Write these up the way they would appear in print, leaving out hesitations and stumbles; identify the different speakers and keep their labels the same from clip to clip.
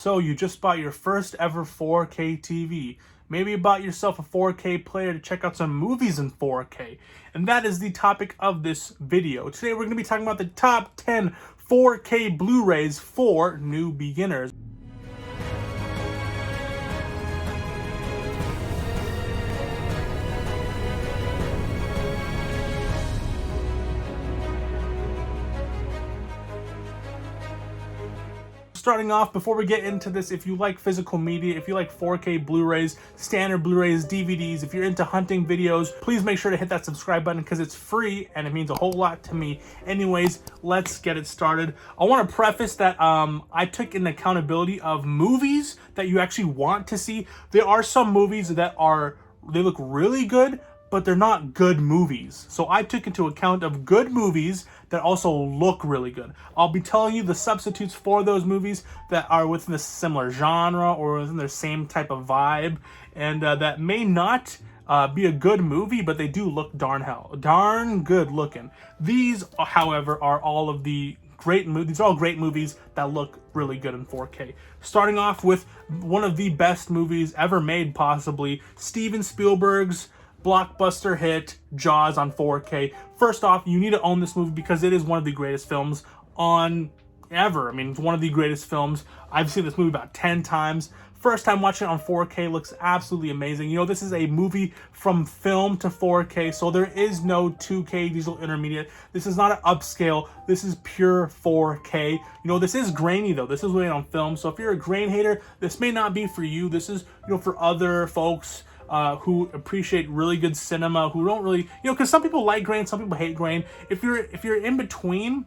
Speaker 1: So you just bought your first ever 4K TV. Maybe you bought yourself a 4K player to check out some movies in 4K. And that is the topic of this video. Today we're going to be talking about the top 10 4K Blu-rays for new beginners. Starting off, before we get into this, if you like physical media, if you like 4K Blu-rays, standard Blu-rays, DVDs, if you're into hunting videos, please make sure to hit that subscribe button because it's free and it means a whole lot to me. Anyways, let's get it started. I want to preface that I took in accountability of movies that you actually want to see. There are some movies that they look really good, but they're not good movies. So I took into account of good movies that also look really good. I'll be telling you the substitutes for those movies that are within a similar genre or within their same type of vibe, and that may not be a good movie, but they do look darn good looking. These, however, are all of the great movies. These are all great movies that look really good in 4K. Starting off with one of the best movies ever made, possibly, Steven Spielberg's blockbuster hit Jaws on 4K. First off, you need to own this movie because it is one of the greatest films on ever. I mean, it's one of the greatest films. I've seen this movie about 10 times. First time watching it on 4K looks absolutely amazing. You know, this is a movie from film to 4K, so there is no 2K digital intermediate. This is not an upscale. This is pure 4K. You know, this is grainy though. This is made on film, so if you're a grain hater, this may not be for you. This is, you know, for other folks who appreciate really good cinema, who don't really, you know, because some people like grain, some people hate grain. If you're in between,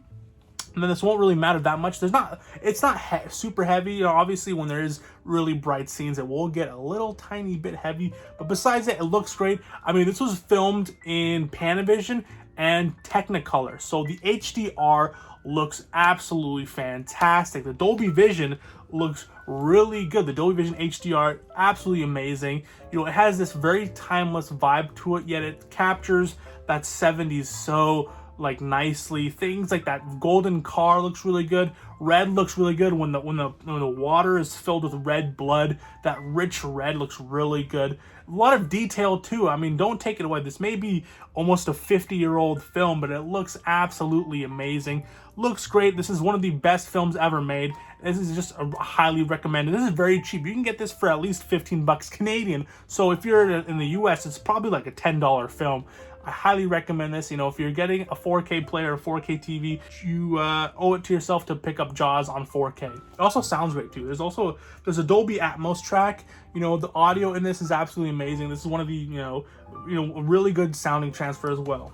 Speaker 1: then this won't really matter that much. It's not super heavy. You know, obviously when there is really bright scenes, it will get a little tiny bit heavy. But besides that, it looks great. I mean, this was filmed in Panavision and Technicolor, so the HDR looks absolutely fantastic. The Dolby Vision looks really good. The Dolby Vision HDR, absolutely amazing. You know, it has this very timeless vibe to it, yet it captures that 70s so like nicely. Things like that golden car looks really good. Red looks really good when the water is filled with red blood. That rich red looks really good. A lot of detail too. I mean, don't take it away. This may be almost a 50-year-old film, but it looks absolutely amazing. Looks great. This is one of the best films ever made. This is just highly recommended. This is very cheap. You can get this for at least 15 bucks Canadian. So if you're in the US, it's probably like a $10 film. I highly recommend this. You know, if you're getting a 4K player or 4K TV, you owe it to yourself to pick up Jaws on 4K. It also sounds great too. There's a Dolby Atmos track. You know, the audio in this is absolutely amazing. This is one of the, you know, a really good sounding transfer as well.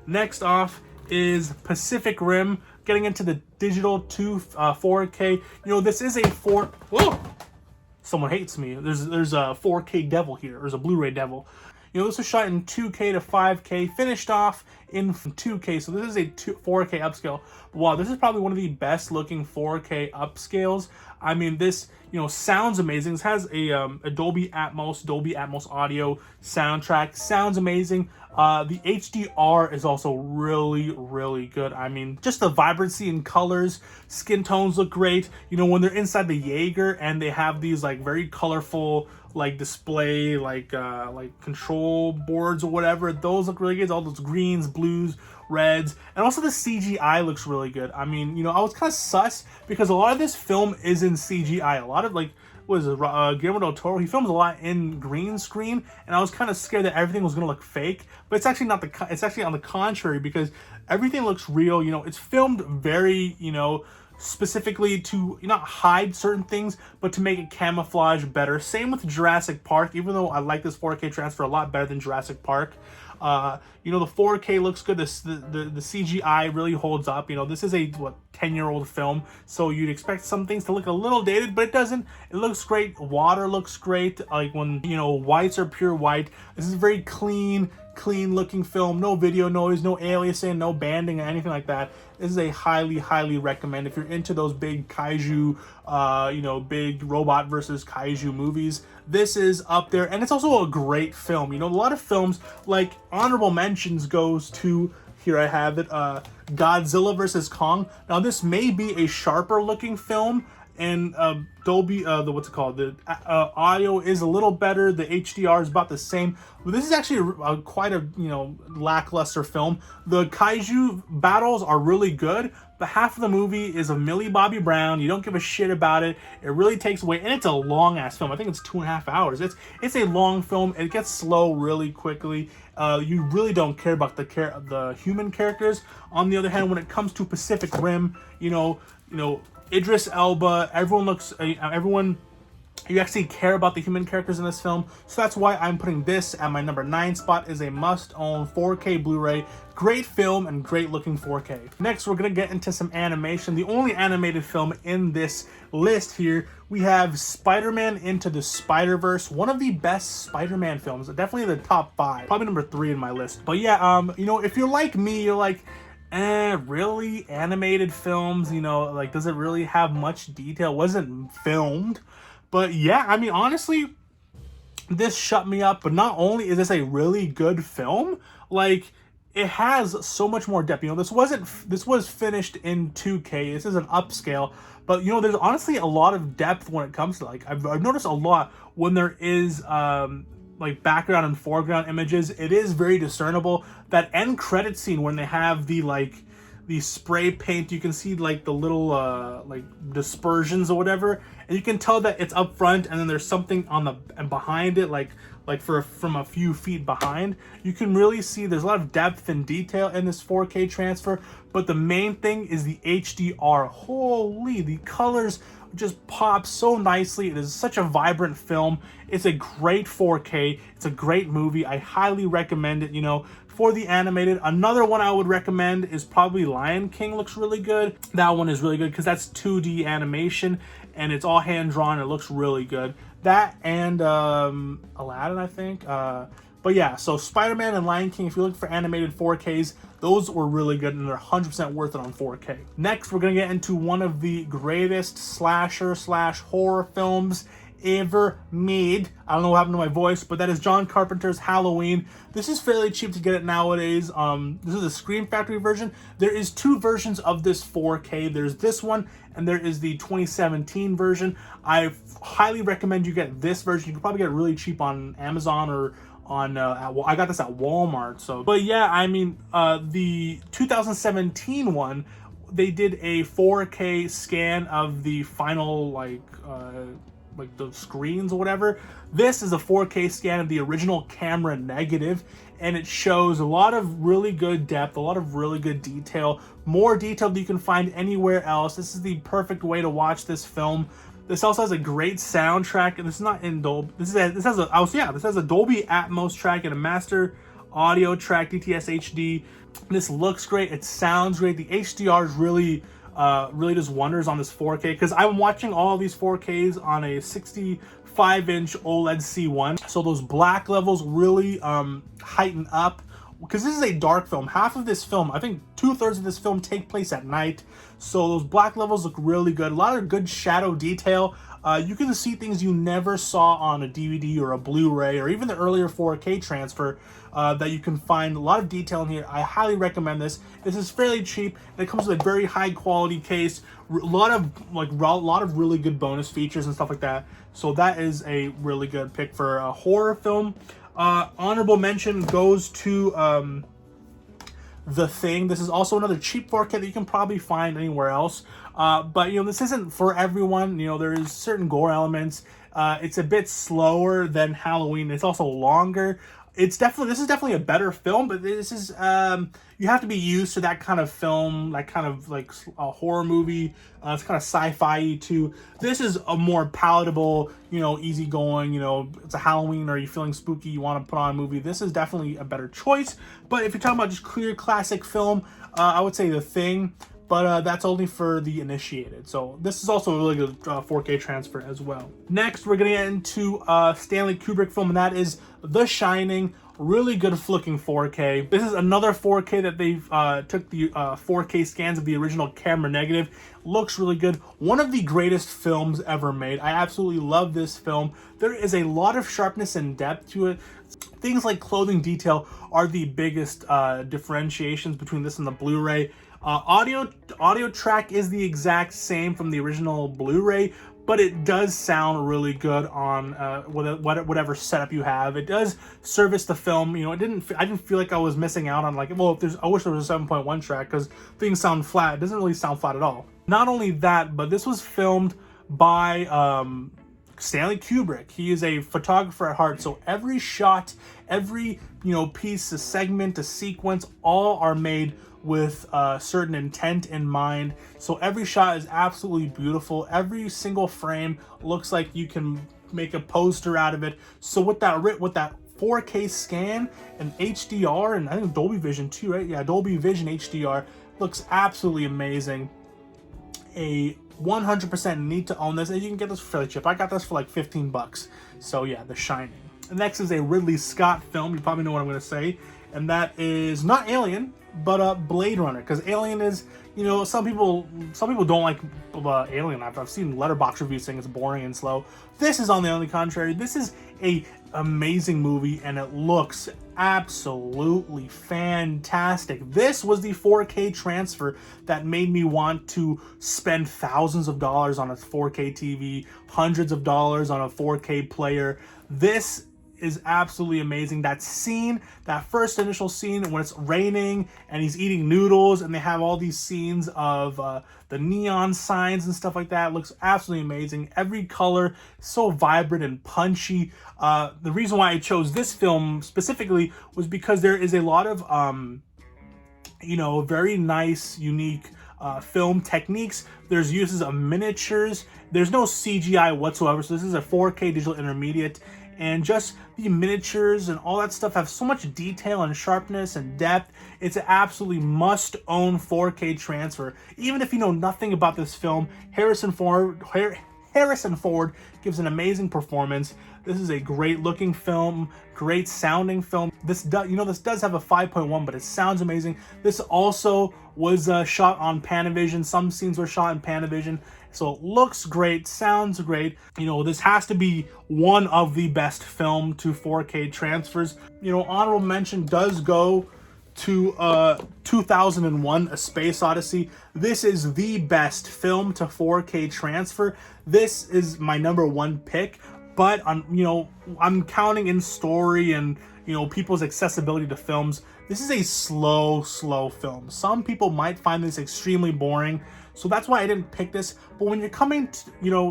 Speaker 1: Next off is Pacific Rim. Getting into the digital to 4K. You know, this is a Whoa! Someone hates me. There's a 4K devil here. There's a Blu-ray devil. You know, this was shot in 2K to 5K, finished off in 2K, so this is a 4K upscale. Wow, this is probably one of the best looking 4K upscales. I mean, this, you know, sounds amazing. This has a Dolby Atmos audio soundtrack. Sounds amazing. The HDR is also really, really good. I mean, just the vibrancy in colors, skin tones look great. You know, when they're inside the Jaeger and they have these like very colorful like display like control boards or whatever, those look really good. All those greens, blues, reds, and also the CGI looks really good. I mean, you know, I was kind of sus because a lot of this film is in CGI. A lot of like, what is it, Guillermo del Toro, he films a lot in green screen, and I was kind of scared that everything was gonna look fake, but it's actually not it's actually on the contrary, because everything looks real. You know, it's filmed very, you know, specifically to not hide certain things, but to make it camouflage better. Same with Jurassic Park, even though I like this 4K transfer a lot better than Jurassic Park. You know, the 4K looks good. The CGI really holds up. You know, this is a 10-year-old film, so you'd expect some things to look a little dated, but it doesn't. It looks great. Water looks great. Like when, you know, whites are pure white. This is a very clean looking film. No video noise, no aliasing, no banding, or anything like that. This is a highly recommend if you're into those big kaiju, you know, big robot versus kaiju movies. This is up there, and it's also a great film. You know, a lot of films, like honorable mentions goes to, here I have it, Godzilla vs. Kong. Now this may be a sharper looking film and Dolby, what's it called? The audio is a little better. The HDR is about the same. But this is actually quite a lackluster film. The kaiju battles are really good, but half of the movie is of Millie Bobby Brown. You don't give a shit about it. It really takes away, and it's a long ass film. I think it's 2.5 hours. It's a long film. It gets slow really quickly. You really don't care about the human characters. On the other hand, when it comes to Pacific Rim, Idris Elba, you actually care about the human characters in this film. So that's why I'm putting this at my number 9 spot. Is a must-own 4K Blu-ray. Great film and great looking 4K. Next, we're gonna get into some animation. The only animated film in this list here, we have Spider-Man Into the Spider-Verse. One of the best Spider-Man films, definitely the top 5, probably number 3 in my list. But yeah, if you're like me, you're like, really? Animated films, does it really have much detail? Wasn't filmed. But yeah, I mean, honestly, this shut me up. But not only is this a really good film, like, it has so much more depth. This was finished in 2K. This is an upscale. But, there's honestly a lot of depth when it comes to, like, I've noticed a lot when there is, like, background and foreground images. It is very discernible. That end credit scene when they have the spray paint, you can see like the little like dispersions or whatever, and you can tell that it's up front and then there's something on the behind it, like from a few feet behind. You can really see there's a lot of depth and detail in this 4K transfer. But the main thing is the HDR. Holy, the colors just pop so nicely. It is such a vibrant film. It's a great 4K. It's a great movie. I highly recommend it, for the animated. Another one I would recommend is probably Lion King. Looks really good. That one is really good because that's 2D animation and it's all hand drawn. It looks really good. That and Aladdin, I think. But yeah, so Spider-Man and Lion King, if you're looking for animated 4Ks, those were really good and they're 100% worth it on 4K. Next, we're gonna get into one of the greatest slasher/horror films ever made. I don't know what happened to my voice, but that is John Carpenter's Halloween. This is fairly cheap to get it nowadays. This is a Scream Factory version. There is 2 versions of this 4K. There's this one and there is the 2017 version. I highly recommend you get this version. You can probably get it really cheap on Amazon or on I got this at Walmart. So, but yeah, I mean, the 2017 one, they did a 4K scan of the final like the screens or whatever. This is a 4K scan of the original camera negative, and it shows a lot of really good depth, a lot of really good detail, more detail than you can find anywhere else. This is the perfect way to watch this film. This also has a great soundtrack, and this is not in Dolby. This has a Dolby Atmos track and a master audio track, DTS HD. This looks great. It sounds great. The HDR is really does wonders on this 4K, because I'm watching all of these 4Ks on a 65-inch OLED C1, so those black levels really heighten up, because this is a dark film. Half of this film, I think 2/3 of this film, take place at night, so those black levels look really good. A lot of good shadow detail. You can see things you never saw on a DVD or a Blu-ray or even the earlier 4K transfer that you can find. A lot of detail in here. I highly recommend this. This is fairly cheap and it comes with a very high quality case. A lot of really good bonus features and stuff like that. So that is a really good pick for a horror film. Honorable mention goes to The Thing. This is also another cheap 4K that you can probably find anywhere else. But this isn't for everyone. There is certain gore elements. It's a bit slower than Halloween. It's also longer. This is definitely a better film, but this is you have to be used to that kind of film, that kind of like a horror movie. It's kind of sci-fi too. This is a more palatable, easygoing. It's a Halloween, or you're feeling spooky, you want to put on a movie. This is definitely a better choice. But if you're talking about just clear classic film, I would say The Thing. But that's only for the initiated. So this is also a really good 4K transfer as well. Next, we're going to get into Stanley Kubrick film, and that is The Shining. Really good looking 4K. This is another 4K that they've took the 4K scans of the original camera negative. Looks really good. One of the greatest films ever made. I absolutely love this film. There is a lot of sharpness and depth to it. Things like clothing detail are the biggest differentiations between this and the Blu-ray. Audio track is the exact same from the original Blu-ray, but it does sound really good on whatever setup you have. It does service the film. You know, I didn't feel like I was missing out on, like, well, I wish there was a 7.1 track, because things sound flat. It doesn't really sound flat at all. Not only that, but this was filmed by Stanley Kubrick. He is a photographer at heart, so every shot, every piece, a segment, a sequence, all are made with a certain intent in mind. So every shot is absolutely beautiful. Every single frame looks like you can make a poster out of it. So with that 4K scan and HDR, and I think Dolby Vision too, right? Yeah, Dolby Vision HDR looks absolutely amazing. A 100% need to own this, and you can get this for fairly cheap. I got this for like 15 bucks. So yeah, The Shining. The next is a Ridley Scott film. You probably know what I'm going to say, and that is not Alien, but Blade Runner. Because Alien is, some people don't like Alien. I've seen Letterboxd reviews saying it's boring and slow. This is, on the other contrary, this is a amazing movie, and it looks absolutely fantastic. This was the 4K transfer that made me want to spend thousands of dollars on a 4K TV, hundreds of dollars on a 4K player. This is absolutely amazing. That scene, that first initial scene when it's raining and he's eating noodles, and they have all these scenes of the neon signs and stuff like that, looks absolutely amazing. Every color so vibrant and punchy. The reason why I chose this film specifically was because there is a lot of very nice, unique film techniques. There's uses of miniatures. There's no CGI whatsoever, so this is a 4K digital intermediate. And just the miniatures and all that stuff have so much detail and sharpness and depth. It's an absolutely must-own 4K transfer. Even if you know nothing about this film, Harrison Ford gives an amazing performance. This is a great-looking film, great-sounding film. This does have a 5.1, but it sounds amazing. This also was shot on Panavision. Some scenes were shot in Panavision. So it looks great, sounds great. This has to be one of the best film to 4K transfers. Honorable mention does go to 2001: A Space Odyssey. This is the best film to 4K transfer. This is my #1 pick, but I'm counting in story and people's accessibility to films. This is a slow film. Some people might find this extremely boring, so that's why I didn't pick this. But when you're coming to,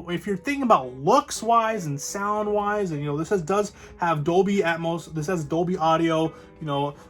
Speaker 1: if you're thinking about looks wise and sound wise, and this does have Dolby Atmos, this has Dolby Audio,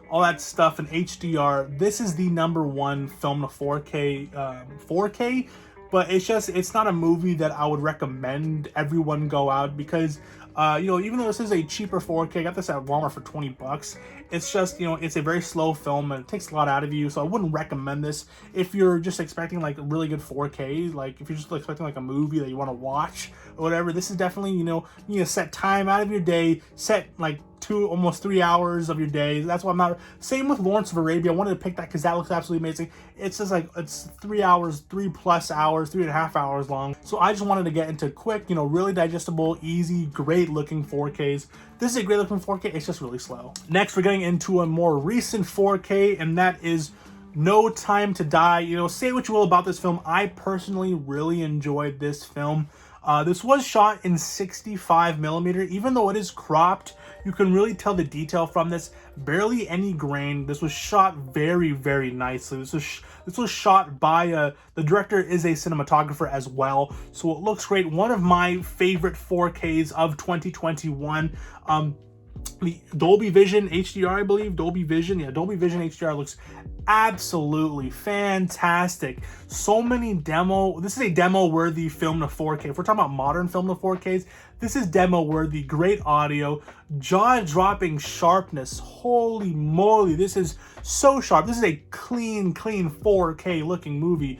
Speaker 1: all that stuff, and HDR, this is the #1 film to 4K. But it's not a movie that I would recommend everyone go out, because even though this is a cheaper 4K, I got this at Walmart for 20 bucks. It's just, it's a very slow film, and it takes a lot out of you. So I wouldn't recommend this if you're just expecting like a really good 4K. Like if you're just expecting like a movie that you want to watch or whatever, this is definitely, you need to set time out of your day, set like almost 3 hours of your day. That's why I'm not. Same with Lawrence of Arabia. I wanted to pick that because that looks absolutely amazing. It's just like, it's 3 hours, 3+ hours, 3.5 hours long. So I just wanted to get into quick, really digestible, easy, great looking 4Ks. This is a great looking 4K. It's just really slow. Next, we're getting into a more recent 4K, and that is No Time to Die. Say what you will about this film. I personally really enjoyed this film. This was shot in 65mm. Even though it is cropped, you can really tell the detail from this. Barely any grain. This was shot very, very nicely. This was shot by the director is a cinematographer as well, so it looks great. One of my favorite 4Ks of 2021. The Dolby Vision HDR, I believe. Dolby Vision HDR looks absolutely fantastic. So many this is a demo-worthy film to 4K. If we're talking about modern film to 4Ks, this is demo-worthy. Great audio, jaw-dropping sharpness. Holy moly, this is so sharp. This is a clean 4K looking movie.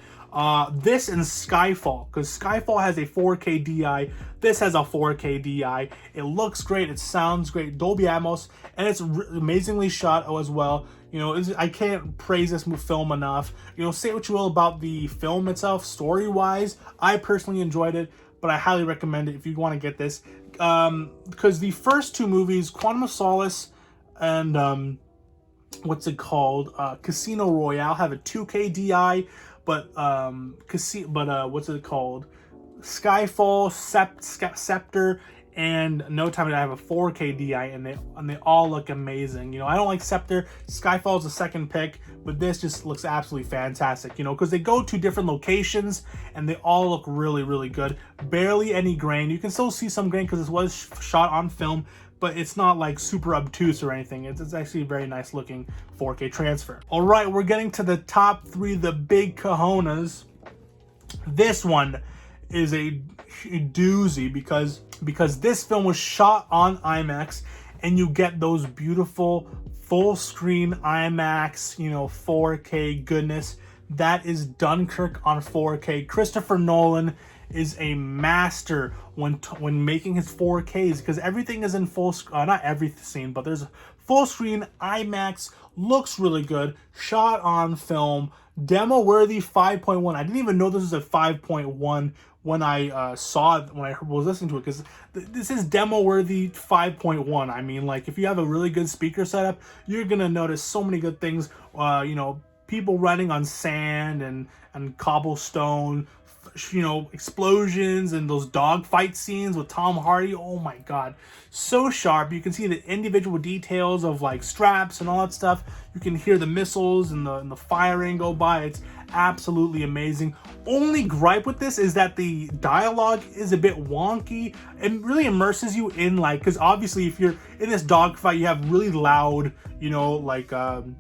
Speaker 1: This and Skyfall, because Skyfall has a 4K DI. This has a 4K DI. It looks great. It sounds great. Dolby Atmos, and it's amazingly shot as well. I can't praise this film enough. Say what you will about the film itself, story-wise. I personally enjoyed it, but I highly recommend it if you want to get this. Because the first two movies, Quantum of Solace and what's it called? Casino Royale have a 2K DI, but what's it called? Skyfall, Scepter, and No Time to Die have a 4K DI, and they all look amazing. You know, I don't like Scepter. Skyfall is the second pick, but this just looks absolutely fantastic. You know, because they go to different locations and they all look really, really good. Barely any grain. You can still see some grain because this was shot on film, but it's not like super obtuse or anything. It's actually a very nice looking 4K transfer. All right, we're getting to the top three, the big kahonas. This one is a doozy because this film was shot on IMAX, and you get those beautiful full screen IMAX, you know, 4K goodness. That is Dunkirk on 4K. Christopher Nolan is a master when making his 4Ks, because everything is in full not every scene, but there's full screen IMAX, looks really good, shot on film, demo worthy 5.1. I didn't even know this was a 5.1 when I saw it, when I was listening to it, because this is demo worthy 5.1. I mean, like, if you have a really good speaker setup, you're gonna notice so many good things. You know, people running on sand and cobblestone, you know, explosions and those dogfight scenes with Tom Hardy. Oh my god, so sharp. You can see the individual details of like straps and all that stuff. You can hear the missiles and the firing go by. It's absolutely amazing. Only gripe with this is that the dialogue is a bit wonky and really immerses you in, like, because obviously if you're in this dogfight, you have really loud, you know, like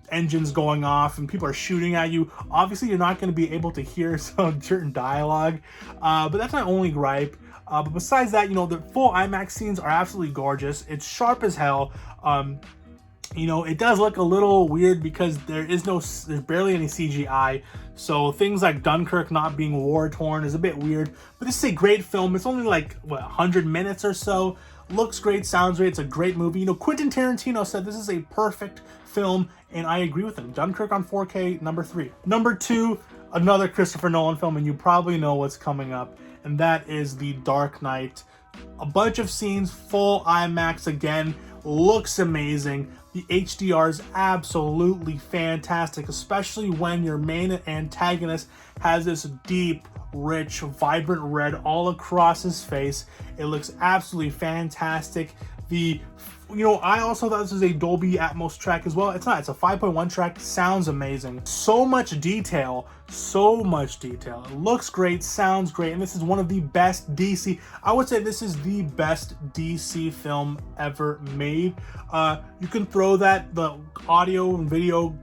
Speaker 1: engines going off and people are shooting at you. Obviously you're not going to be able to hear some certain dialogue, but that's my only gripe. But besides that, you know, the full IMAX scenes are absolutely gorgeous. It's sharp as hell. You know, it does look a little weird because there's barely any CGI. So things like Dunkirk not being war-torn is a bit weird. But this is a great film. It's only like, what, 100 minutes or so. Looks great, sounds great. It's a great movie. You know, Quentin Tarantino said this is a perfect film, and I agree with him. Dunkirk on 4K, number 3. Number 2, another Christopher Nolan film, and you probably know what's coming up, and that is The Dark Knight. A bunch of scenes, full IMAX again. Looks amazing. The HDR is absolutely fantastic, especially when your main antagonist has this deep, rich, vibrant red all across his face. It looks absolutely fantastic. You know, I also thought this was a Dolby Atmos track as well. It's not. It's a 5.1 track. Sounds amazing. So much detail. So much detail. It looks great. Sounds great. And this is one of the best DC. I would say this is the best DC film ever made. You can throw the audio and video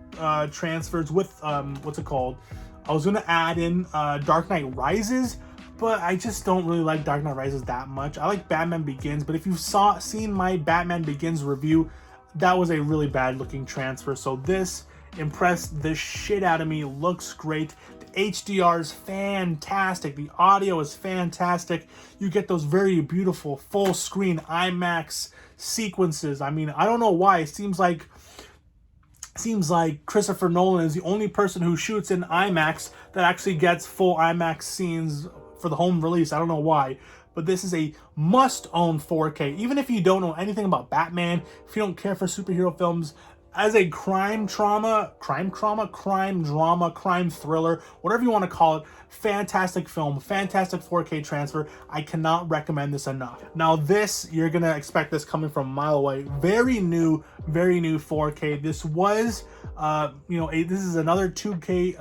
Speaker 1: transfers with, what's it called? I was going to add in Dark Knight Rises, but I just don't really like Dark Knight Rises that much. I like Batman Begins, but if you've seen my Batman Begins review, that was a really bad looking transfer. So this impressed the shit out of me. Looks great. The HDR is fantastic. The audio is fantastic. You get those very beautiful full screen IMAX sequences. I mean, I don't know why. It seems like Christopher Nolan is the only person who shoots in IMAX that actually gets full IMAX scenes for the home release. I don't know why, but this is a must-own 4K. Even if you don't know anything about Batman, if you don't care for superhero films, as a crime drama, crime thriller, whatever you want to call it, fantastic film, fantastic 4K transfer. I cannot recommend this enough. Now this, you're gonna expect this coming from a mile away. Very new 4K. This was, you know, this is another 2K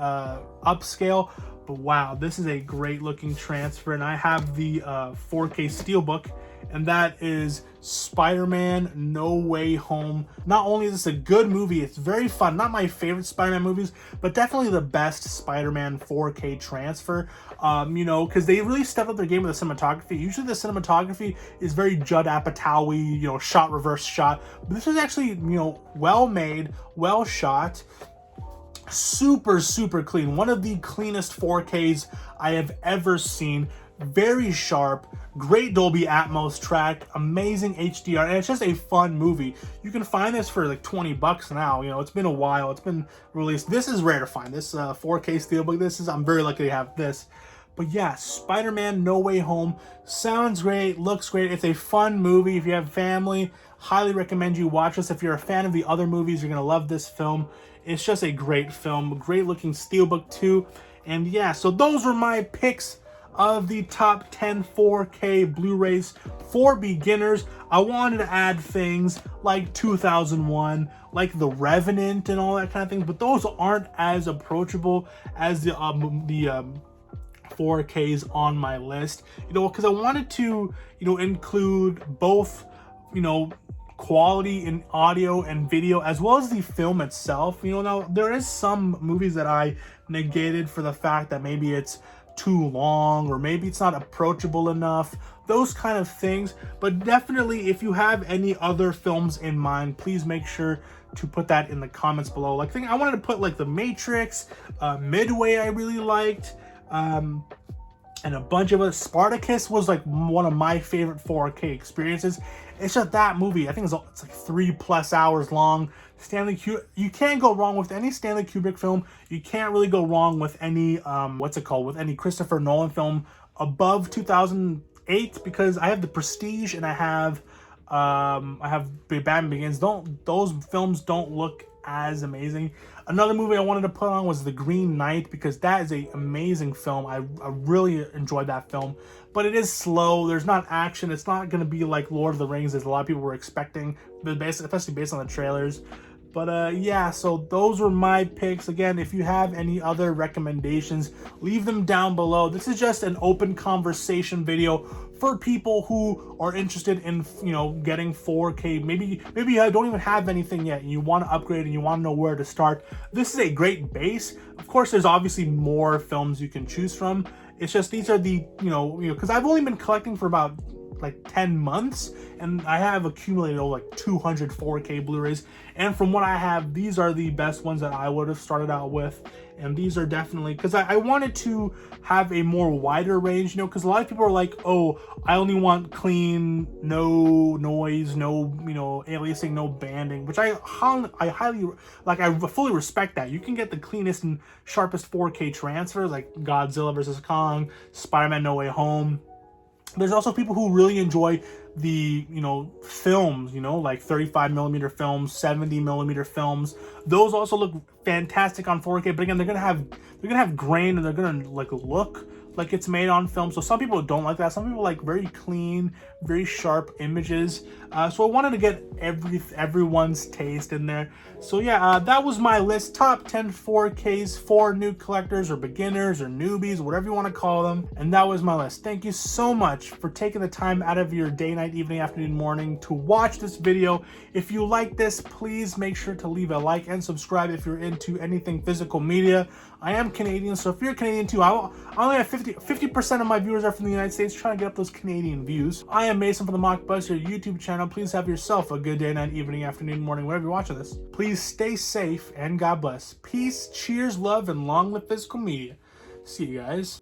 Speaker 1: upscale. But wow, this is a great looking transfer, and I have the 4K Steelbook, and that is Spider-Man No Way Home. Not only is this a good movie, it's very fun. Not my favorite Spider-Man movies, but definitely the best Spider-Man 4K transfer. You know, because they really stepped up their game with the cinematography. Usually the cinematography is very Judd Apatow-y, you know, shot, reverse shot. But this is actually, you know, well made, well shot. Super clean. One of the cleanest 4Ks I have ever seen. Very sharp, great Dolby Atmos track, amazing HDR, and it's just a fun movie. You can find this for like $20 now. You know, it's been a while. It's been released. This is rare to find. This 4K Steelbook. I'm very lucky to have this. But yeah, Spider-Man No Way Home sounds great, looks great. It's a fun movie. If you have family, highly recommend you watch this. If you're a fan of the other movies, you're gonna love this film. It's just a great film, great looking steelbook too. And yeah, so those were my picks of the top 10 4K Blu-rays for beginners. I wanted to add things like 2001, like The Revenant and all that kind of thing, but those aren't as approachable as the 4Ks on my list, because I wanted to, include both, quality in audio and video as well as the film itself. Now there is some movies that I negated for the fact that maybe it's too long or maybe it's not approachable enough, those kind of things. But definitely, if you have any other films in mind, please make sure to put that in the comments below. Like, I wanted to put like The Matrix, Midway I really liked, and a bunch of us. Spartacus was like one of my favorite 4K experiences. It's just that movie, I think it's like 3+ hours long. You can't go wrong with any Stanley Kubrick film. You can't really go wrong with any with any Christopher Nolan film above 2008, because I have The Prestige and I have Batman Begins. Those films don't look as amazing. Another movie I wanted to put on was The Green Knight, because that is an amazing film. I really enjoyed that film, but it is slow. There's not action. It's not going to be like Lord of the Rings, as a lot of people were expecting, especially based on the trailers. But yeah, so those were my picks. Again, if you have any other recommendations, leave them down below. This is just an open conversation video for people who are interested in, getting 4K. Maybe you don't even have anything yet and you want to upgrade and you want to know where to start. This is a great base. Of course, there's obviously more films you can choose from. It's just these are the, because I've only been collecting for about like 10 months and I have accumulated like 200 4K Blu-rays, and from what I have, these are the best ones that I would have started out with. And these are definitely, because I wanted to have a more wider range, because a lot of people are like, oh, I only want clean, no noise, no, aliasing, no banding, which I highly, like, I fully respect that. You can get the cleanest and sharpest 4K transfers, like Godzilla vs. Kong, Spider-Man No Way Home. There's also people who really enjoy the, films, like 35mm films, 70mm films. Those also look fantastic on 4K, but again, they're gonna have grain and they're gonna like look like it's made on film. So some people don't like that. Some people like very clean, very sharp images. So I wanted to get everyone's taste in there. So yeah, that was my list. Top 10 4Ks for new collectors or beginners or newbies, whatever you want to call them. And that was my list. Thank you so much for taking the time out of your day, night, evening, afternoon, morning to watch this video. If you like this, please make sure to leave a like and subscribe if you're into anything physical media. I am Canadian, so if you're Canadian too, I only have 50% of my viewers are from the United States, trying to get up those Canadian views. I am Mason from the Mock Buster YouTube channel. Please have yourself a good day, night, evening, afternoon, morning, wherever you're watching this. Please stay safe and God bless. Peace, cheers, love, and long live physical media. See you guys.